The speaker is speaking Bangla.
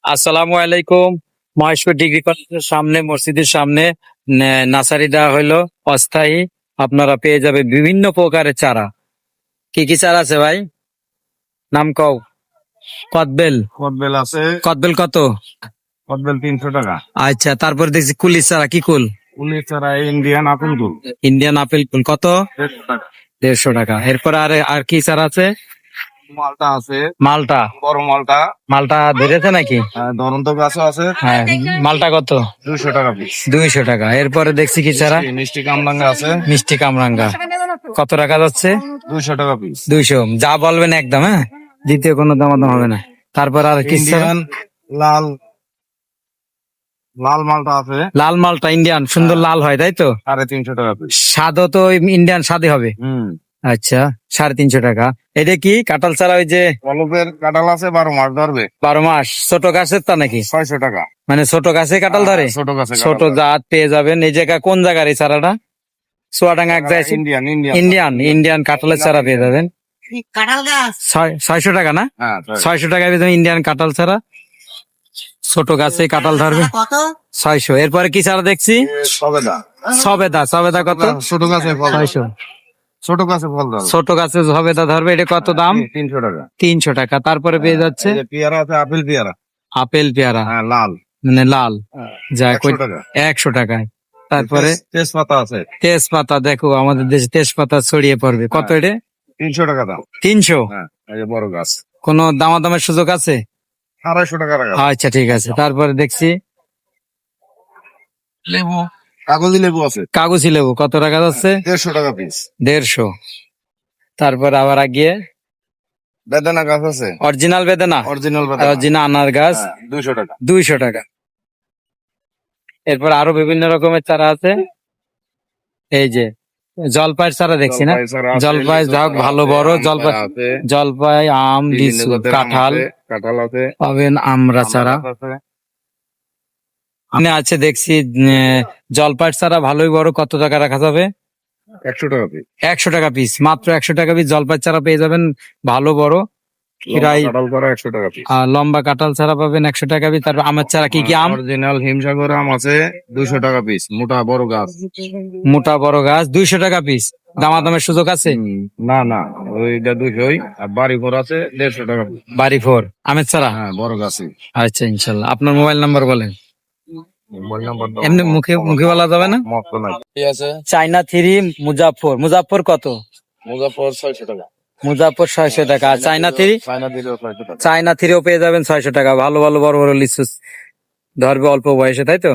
আসসালামু আলাইকুম। মহেশপুর ডিগ্রি কলেজের সামনে, মসজিদের সামনে নার্সারি দেওয়া হলো অস্থায়ী। আপনারা পেয়ে যাবে বিভিন্ন প্রকারের চারা। কি কি চারা আছে ভাই? নাম কও। কদবেল। কদবেল আছে, কদবেল কত? কদবেল 300 টাকা। আচ্ছা, তারপর দেখছি কুলির চারা। কি কুল? উলির চারা ইন্ডিয়ান আপেল গুল ইন্ডিয়ান আপেল কুল কত? 150 টাকা। 150 টাকা। এরপর আর কি চারা আছে? মালটা আছে, মালটা। বড় মালটা। মালটা ধরেছে নাকি? ধরন্ত গাছও আছে, হ্যাঁ। মালটা কত? 200 টাকা পিস। 200 টাকা। এরপরে দেখছি কি চারা? মিষ্টি কামরাঙ্গা আছে, মিষ্টি কামরাঙ্গা কত টাকা যাচ্ছে? 200 টাকা পিস। 200। যা বলবেন একদম, হ্যাঁ, দ্বিতীয় কোনো দামাদাম হবে না। তারপর আর কি চারা? ইন্ডিয়ান লাল, লাল মালটা আছে, লাল মালটা ইন্ডিয়ান, সুন্দর লাল হয় তাই তো? 350 টাকা পিস। স্বাদও তো ইন্ডিয়ান স্বাদে হবে। আচ্ছা, 350 টাকা। এটা কি কাঁঠাল চারা? ওই যে কলপের কাঁঠাল আছে, 12 মাস ধরবে। 12 মাস ছোট গাছের তা নাকি? 600 টাকা। মানে ছোট গাছে কাঁঠাল ধরে? ছোট গাছে ছোট জাত পেয়ে যাবেন। এই জায়গা কোন জায়গার এই চারাটা? চুয়াডাঙ্গা এক জায়গায়। ইন্ডিয়ান ইন্ডিয়ান ইন্ডিয়ান ইন্ডিয়ান কাঁঠালের চারা পেয়ে যাবেন। 600 টাকা না? হ্যাঁ, 600 টাকায় পেয়ে যাবেন ইন্ডিয়ান কাঁঠাল চারা। ছোট গাছে কাঁঠাল ধরবে। 600। এরপরে কি চারা দেখছি? সবেদা। সবেদা। সবেদা কত? ছোট গাছে ফল, 600। ছোট গাছে ফল ধরবে। ছোট গাছে সবেদা ধরবে। এটা কত দাম? 300 টাকা। 300 টাকা। তারপরে পেয়ে যাচ্ছে এই যে পেয়ারা আছে, আপেল পেয়ারা, আপেল পেয়ারা, লাল, মানে লাল। যাক, 100 টাকা। 100 টাকায়। তারপরে তেজপাতা আছে, তেজপাতা। দেখো, আমাদের দেশে তেজপাতা ছড়িয়ে পড়বে। কত এটা? 300 টাকা দাম। 300। এই যে বড় গাছ, কোনো দামাদামের সুযোগ আছে? 250 টাকা রাখা। আচ্ছা, ঠিক আছে। তারপরে দেখছি লেবু, কাগজি লেবু আছে, কাগজি লেবু কত টাকা যাচ্ছে? 150 টাকা পিস। 150। তারপর আবার আগিয়ে বেদানা গাছ আছে, অরিজিনাল বেদানা, অরিজিনাল বেদানা, অরিজিনাল আনার গাছ, 200 টাকা। 200 টাকা। এরপর আরো বিভিন্ন রকমের চারা আছে। এই যে জলপাইয়ের চারা দেখছি না? জলপাই চারা আছে, জলপাই লিচু যাক চারা ভালো আছে, বড় আম জলপাই। চারা আছে, জলপাই, আম, বিভিন্ন লিচু, জাতের আম কাঁঠাল আছে, কাঁঠাল আছে, পাবেন। আমরা চারা গাছ আছে। আমি আছে দেখছি। জলপাইয়ের চারা ভালোই বড়। কত টাকা রাখা যাবে? 100 টাকা পিস। 100 টাকা পিস। মাত্র 100 টাকা পিস জলপাইয়ের চারা পেয়ে যাবেন ভালো বড়। প্রায় কাঁঠাল করা 100 টাকা পিস। লম্বা কাঁঠাল চারা পাবেন 100 টাকা পিস। তারপর আমের চারা কি কি আম? অরিজিনাল হিমসাগর আম আছে, 200 টাকা পিস, মোটা বড় গাছ। মোটা বড় গাছ 200 টাকা পিস। দামাদামের সুযোগ আছে? না না, ওইটা 200। আর বাড়িপুর আছে 150 টাকা পিস। বাড়ি ফোর আমের চারা। হ্যাঁ, বড় গাছে। আচ্ছা, ইনশাল্লাহ। আপনার মোবাইল নাম্বার বলেন। মোবাইল নাম্বার দাও। এমনি মুখে মুখে বলা যাবে না? মত নাই। ঠিক আছে, চাইনা থ্রি মুজাফর। মুজাফর কত? মুজাফর 600 টাকা। মুজাফর 600 টাকা। আর চাইনা থ্রি? চায়না দিলেও 600 টাকা। চাইনা থ্রিও পেয়ে যাবেন 600 টাকা। ভালো ভালো বড় বড় লিচু ধরবে অল্প বয়সে, তাই তো?